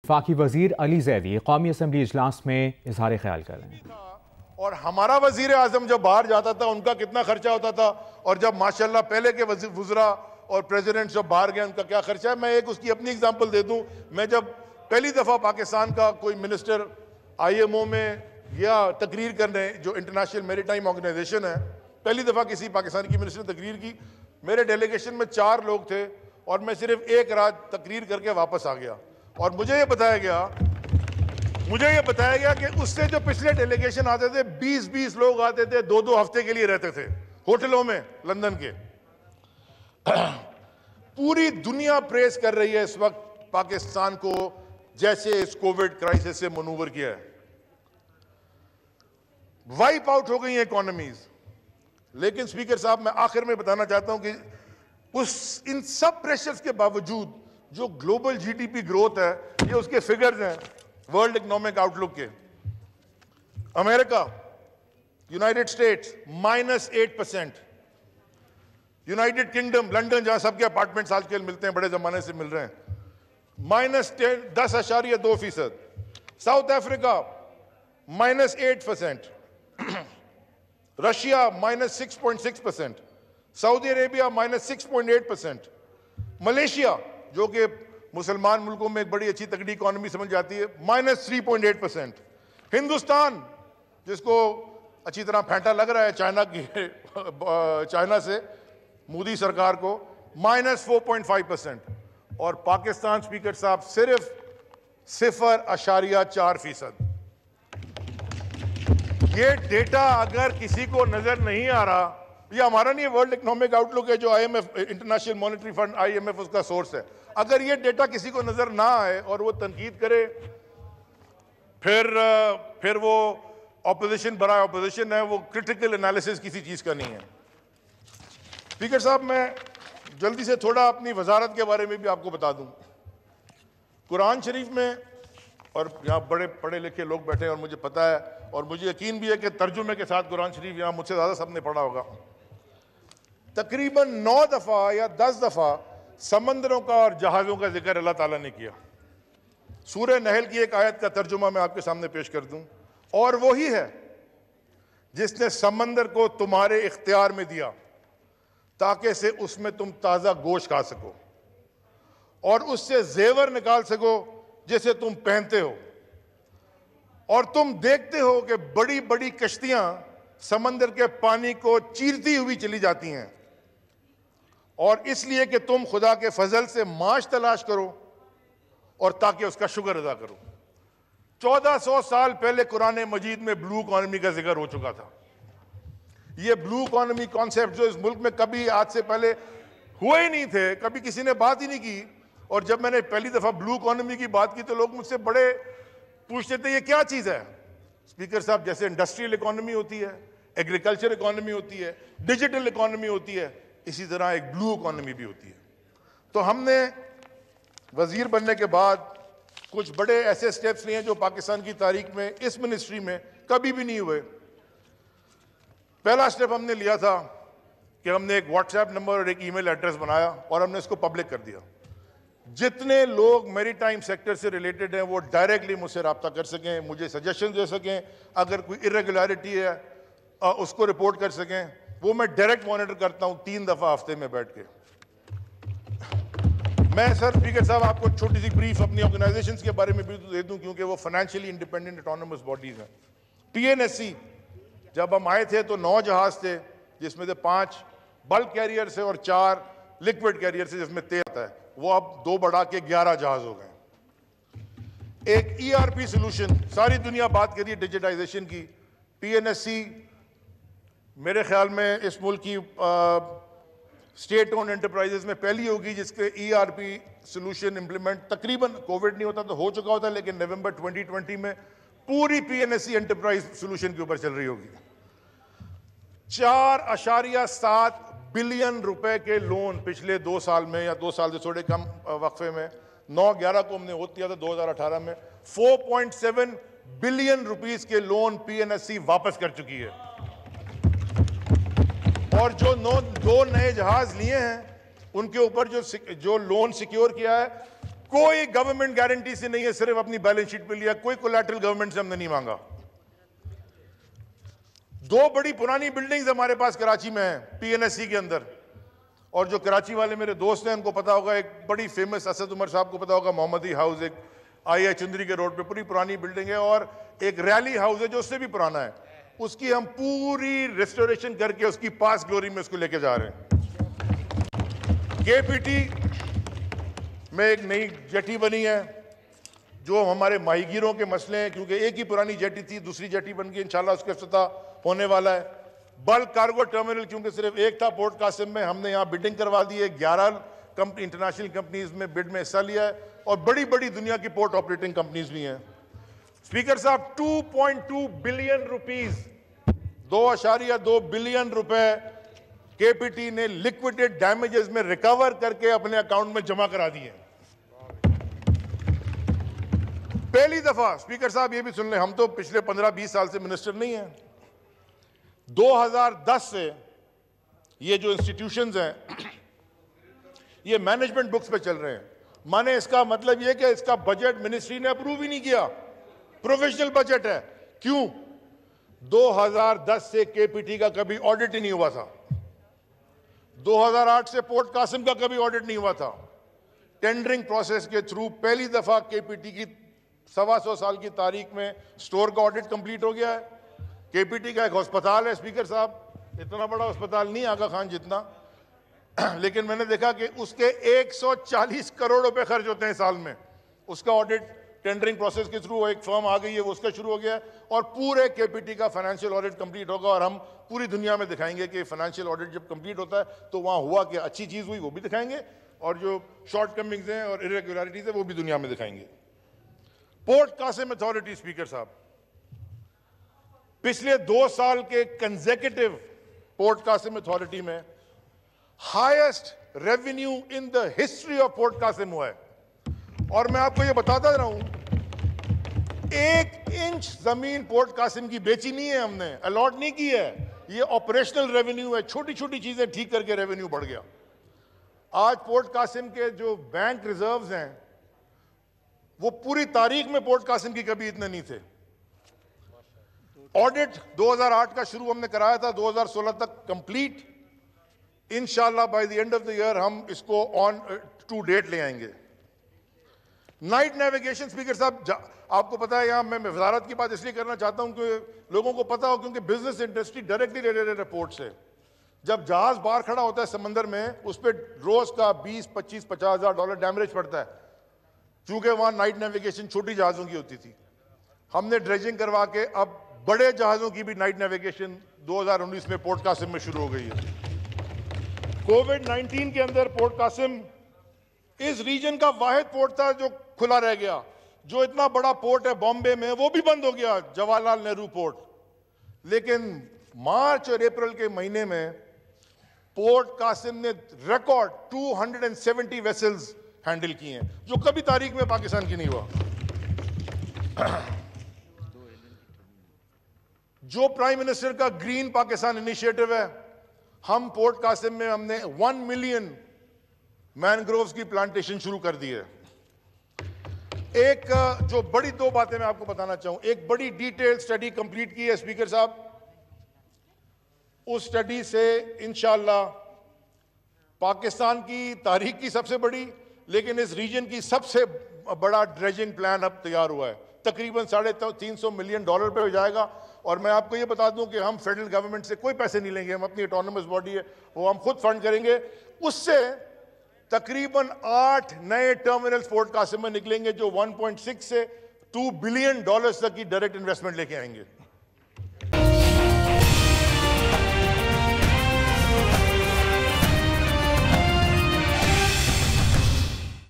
वफाकी वजीर अली जैदी कौमी असम्बली इजलास में इजहार ख्याल कर रहे हैं। और हमारा वजीर आजम जब बाहर जाता था उनका कितना खर्चा होता था, और जब माशाल्लाह पहले के वज़रा और प्रेसिडेंट जब बाहर गए उनका क्या खर्चा है। मैं एक उसकी अपनी एग्जांपल दे दूं। मैं जब पहली दफ़ा पाकिस्तान का कोई मिनिस्टर IMO में गया तकरीर करने, जो इंटरनेशनल मैरीटाइम ऑर्गेनाइजेशन है, पहली दफ़ा किसी पाकिस्तान की मिनिस्टर ने तकरीर की। मेरे डेलीगेशन में 4 लोग थे और मैं सिर्फ एक रात तकरीर करके वापस आ गया। और मुझे ये बताया गया कि उससे जो पिछले डेलीगेशन आते थे 20-20 लोग आते थे, 2-2 हफ्ते के लिए रहते थे होटलों में लंदन के। पूरी दुनिया प्रेस कर रही है इस वक्त पाकिस्तान को, जैसे इस कोविड क्राइसिस से मनूवर किया है। वाइप आउट हो गई है इकोनॉमीज। लेकिन स्पीकर साहब, मैं आखिर में बताना चाहता हूं कि इन सब प्रेशर्स के बावजूद जो ग्लोबल GDP ग्रोथ है, ये उसके फिगर्स हैं वर्ल्ड इकोनॉमिक आउटलुक के। America, United states -8%, United kingdom, London जहां सबके अपार्टमेंट्स आजकल मिलते हैं, बड़े जमाने से मिल रहे हैं, -10.2%, south Africa -8%, Russia -6.6%, Saudi Arabia -6.8%, Malaysia जो कि मुसलमान मुल्कों में एक बड़ी अच्छी तगड़ी इकोनॉमी समझ जाती है, -3.8%, हिंदुस्तान जिसको अच्छी तरह फेंटा लग रहा है चाइना से मोदी सरकार को, -4.5%, और पाकिस्तान स्पीकर साहब सिर्फ 0.4%। ये डेटा अगर किसी को नजर नहीं आ रहा, ये हमारा नहीं है, वर्ल्ड इकोनॉमिक आउटलुक है जो IMF, international monetary fund IMF उसका सोर्स है। अगर ये डेटा किसी को नजर ना आए और वो तनकीद करे, फिर वो ऑपोजिशन बड़ा ऑपोजिशन है, वो क्रिटिकल एनालिसिस किसी चीज का नहीं है। स्पीकर साहब, मैं जल्दी से थोड़ा अपनी वजारत के बारे में भी आपको बता दूं। कुरान शरीफ में, और यहाँ बड़े पढ़े लिखे लोग बैठे हैं और मुझे पता है और मुझे यकीन भी है कि तर्जुमे के साथ कुरान शरीफ यहाँ मुझसे ज़्यादा सबने पढ़ा होगा, तकरीबन 9 दफ़ा या 10 दफ़ा समंदरों का और जहाज़ों का जिक्र अल्लाह ताला ने किया। सूरह नहल की एक आयत का तर्जुमा मैं आपके सामने पेश कर दूं। और वही है जिसने समंदर को तुम्हारे इख्तियार में दिया ताकि से उसमें तुम ताज़ा गोश्त खा सको और उससे जेवर निकाल सको जिसे तुम पहनते हो, और तुम देखते हो कि बड़ी बड़ी कश्तियां समंदर के पानी को चीरती हुई चली जाती हैं, और इसलिए कि तुम खुदा के फजल से माश तलाश करो और ताकि उसका शुक्र अदा करो। 1400 साल पहले कुरान मजीद में ब्लू इकॉनमी का जिक्र हो चुका था। ये ब्लू इकॉनमी कॉन्सेप्ट जो इस मुल्क में कभी आज से पहले हुए ही नहीं थे, कभी किसी ने बात ही नहीं की। और जब मैंने पहली दफा ब्लू इकॉनमी की बात की तो लोग मुझसे बड़े पूछते थे ये क्या चीज है। स्पीकर साहब, जैसे इंडस्ट्रियल इकॉनमी होती है, एग्रीकल्चर इकॉनमी होती है, डिजिटल इकॉनमी होती है, इसी तरह एक ब्लू इकॉनमी भी होती है। तो हमने वजीर बनने के बाद कुछ बड़े ऐसे स्टेप्स लिए हैं जो पाकिस्तान की तारीख में इस मिनिस्ट्री में कभी भी नहीं हुए। पहला स्टेप हमने लिया था कि हमने एक व्हाट्सएप नंबर और एक ईमेल एड्रेस बनाया और हमने इसको पब्लिक कर दिया। जितने लोग मैरीटाइम सेक्टर से रिलेटेड हैं वो डायरेक्टली मुझसे रब्ता कर सकें, मुझे सजेशन दे सकें, अगर कोई इरेगुलरिटी है उसको रिपोर्ट कर सकें। वो मैं डायरेक्ट मॉनिटर करता हूं 3 दफा हफ्ते में बैठ के। मैं सर स्पीकर साहब आपको छोटी सी ब्रीफ अपनी ऑर्गेनाइजेशन के बारे में भी दे दूं क्योंकि वो फाइनेंशियली इंडिपेंडेंट ऑटोनोमस बॉडीज हैं। PNSC जब हम आए थे तो 9 जहाज थे जिसमें से 5 बल्क कैरियर से और 4 लिक्विड कैरियर से जिसमें तेल आता है। वो अब 2 बढ़ा के 11 जहाज हो गए। एक ERP सोल्यूशन, सारी दुनिया बात कर रही है डिजिटाइजेशन की। PNSC मेरे ख्याल में इस मुल्क की स्टेट ओन एंटरप्राइजेस में पहली होगी जिसके ERP सोल्यूशन इंप्लीमेंट, तकरीबन कोविड नहीं होता तो हो चुका होता, लेकिन नवंबर 2020 में पूरी PNSC एंटरप्राइज सोल्यूशन के ऊपर चल रही होगी। 4.7 बिलियन रुपए के लोन पिछले 2 साल में, या 2 साल से थोड़े कम वक्फे में, 9/11 को हमने होत किया था 2018 में। 4.7 बिलियन रुपीस के लोन PNSC वापस कर चुकी है। और जो 2 नए जहाज लिए हैं उनके ऊपर जो लोन सिक्योर किया है कोई गवर्नमेंट गारंटी से नहीं है, सिर्फ अपनी बैलेंस शीट पे लिया, कोई कोलैटरल गवर्नमेंट से हमने नहीं मांगा। 2 बड़ी पुरानी बिल्डिंग्स हमारे पास कराची में है, पीएनएससी के अंदर। और जो कराची वाले मेरे दोस्त हैं उनको पता होगा, एक बड़ी फेमस असद उमर साहब को पता होगा, मोहम्मदी हाउस, एक आई चुंदरी के रोड पे पूरी पुरानी बिल्डिंग है। और एक रैली हाउस है जो उससे भी पुराना है, उसकी हम पूरी रेस्टोरेशन करके उसकी पास ग्लोरी में उसको लेके जा रहे हैं। केपीटी में एक नई जेटी बनी है जो हमारे माहीगीरों के मसले हैं, क्योंकि एक ही पुरानी जेटी थी, दूसरी जेटी बन गई, इंशाल्लाह उसका इफ्तिताह होने वाला है। बल्क कार्गो टर्मिनल, क्योंकि सिर्फ एक था पोर्ट कासिम में, हमने यहाँ बिडिंग करवा दी है, 11 इंटरनेशनल कंपनीज में बिड में हिस्सा लिया है, और बड़ी बड़ी दुनिया की पोर्ट ऑपरेटिंग कंपनीज भी हैं। स्पीकर साहब, 2.2 बिलियन रुपीस, 2.2 बिलियन रुपए केपीटी ने लिक्विडेट डैमेजेस में रिकवर करके अपने अकाउंट में जमा करा दिए। पहली दफा, स्पीकर साहब ये भी सुन लें, हम तो पिछले 15-20 साल से मिनिस्टर नहीं हैं, 2010 से ये जो इंस्टीट्यूशंस हैं ये मैनेजमेंट बुक्स पे चल रहे हैं। माने इसका मतलब ये कि इसका बजट मिनिस्ट्री ने अप्रूव ही नहीं किया, प्रोविजनल बजट है। क्यों? 2010 से केपीटी का कभी ऑडिट ही नहीं हुआ था, 2008 से पोर्ट कासिम का कभी ऑडिट नहीं हुआ था। टेंडरिंग प्रोसेस के थ्रू पहली दफा केपीटी की 125 साल की तारीख में स्टोर का ऑडिट कंप्लीट हो गया है। केपीटी का एक अस्पताल है, स्पीकर साहब, इतना बड़ा अस्पताल नहीं आगा खान जितना, लेकिन मैंने देखा कि उसके 140 करोड़ रुपए खर्च होते हैं साल में। उसका ऑडिट टेंडरिंग प्रोसेस के थ्रू एक फर्म आ गई है, वो उसका शुरू हो गया है, और पूरे केपीटी का फाइनेंशियल ऑडिट कंप्लीट होगा। और हम पूरी दुनिया में दिखाएंगे कि फाइनेंशियल ऑडिट जब कंप्लीट होता है तो वहां हुआ कि अच्छी चीज हुई वो भी दिखाएंगे, और जो शॉर्ट कमिंग्स हैं और इरेगुलरिटीज है वो भी दुनिया में दिखाएंगे। पोर्ट कासिम अथॉरिटी, स्पीकर साहब, पिछले 2 साल के कंसेक्यूटिव पोर्ट कासिम अथॉरिटी में highest revenue in the history of port Qasim हुआ है। और मैं आपको ये बताता रहा हूं, 1 इंच जमीन पोर्ट कासिम की बेची नहीं है हमने, अलॉट नहीं की है, ये ऑपरेशनल रेवेन्यू है, छोटी छोटी चीजें ठीक करके रेवेन्यू बढ़ गया। आज पोर्ट कासिम के जो बैंक रिजर्व्स हैं वो पूरी तारीख में पोर्ट कासिम की कभी इतने नहीं थे। ऑडिट 2008 का शुरू हमने कराया था, 2016 तक कंप्लीट। इंशाल्लाह by the end of the year हम इसको ऑन टू डेट ले आएंगे। नाइट नेविगेशन, स्पीकर साहब, आपको पता है, यहां मैं वजारत की बात इसलिए करना चाहता हूं कि लोगों को पता हो, क्योंकि बिजनेस इंडस्ट्री डायरेक्टली रिलेटेड है पोर्ट से। जब जहाज बाहर खड़ा होता है समंदर में, उस पर रोज का 20, 25, 50 हजार डॉलर डैमेज पड़ता है, चूंकि वहां नाइट नेविगेशन छोटी जहाजों की होती थी। हमने ड्रेजिंग करवा के अब बड़े जहाजों की भी नाइट नेविगेशन 2019 में पोर्ट कासिम में शुरू हो गई है। कोविड-19 के अंदर पोर्ट कासिम इस रीजन का वाहिद पोर्ट था जो खुला रह गया। जो इतना बड़ा पोर्ट है बॉम्बे में, वो भी बंद हो गया, जवाहरलाल नेहरू पोर्ट। लेकिन मार्च और अप्रैल के महीने में पोर्ट कासिम ने रिकॉर्ड 270 वेसल्स हैंडल किए हैं, जो कभी तारीख में पाकिस्तान की नहीं हुआ। जो प्राइम मिनिस्टर का ग्रीन पाकिस्तान इनिशिएटिव है, हम पोर्ट कासिम में हमने 1 मिलियन मैनग्रोव्स की प्लांटेशन शुरू कर दी है। एक जो बड़ी 2 बातें मैं आपको बताना चाहूं, एक बड़ी डिटेल स्टडी कंप्लीट की है स्पीकर साहब। उस स्टडी से इंशाल्लाह पाकिस्तान की तारीख की सबसे बड़ी, लेकिन इस रीजन की सबसे बड़ा ड्रेजिंग प्लान अब तैयार हुआ है, तकरीबन $350 मिलियन पे हो जाएगा। और मैं आपको ये बता दूं कि हम फेडरल गवर्नमेंट से कोई पैसे नहीं लेंगे, हम अपनी ऑटोनमस बॉडी है वो हम खुद फंड करेंगे। उससे तकरीबन 8 नए टर्मिनल्स पोर्ट कासिम में निकलेंगे, जो 1.6 से $2 बिलियन तक की डायरेक्ट इन्वेस्टमेंट लेके आएंगे।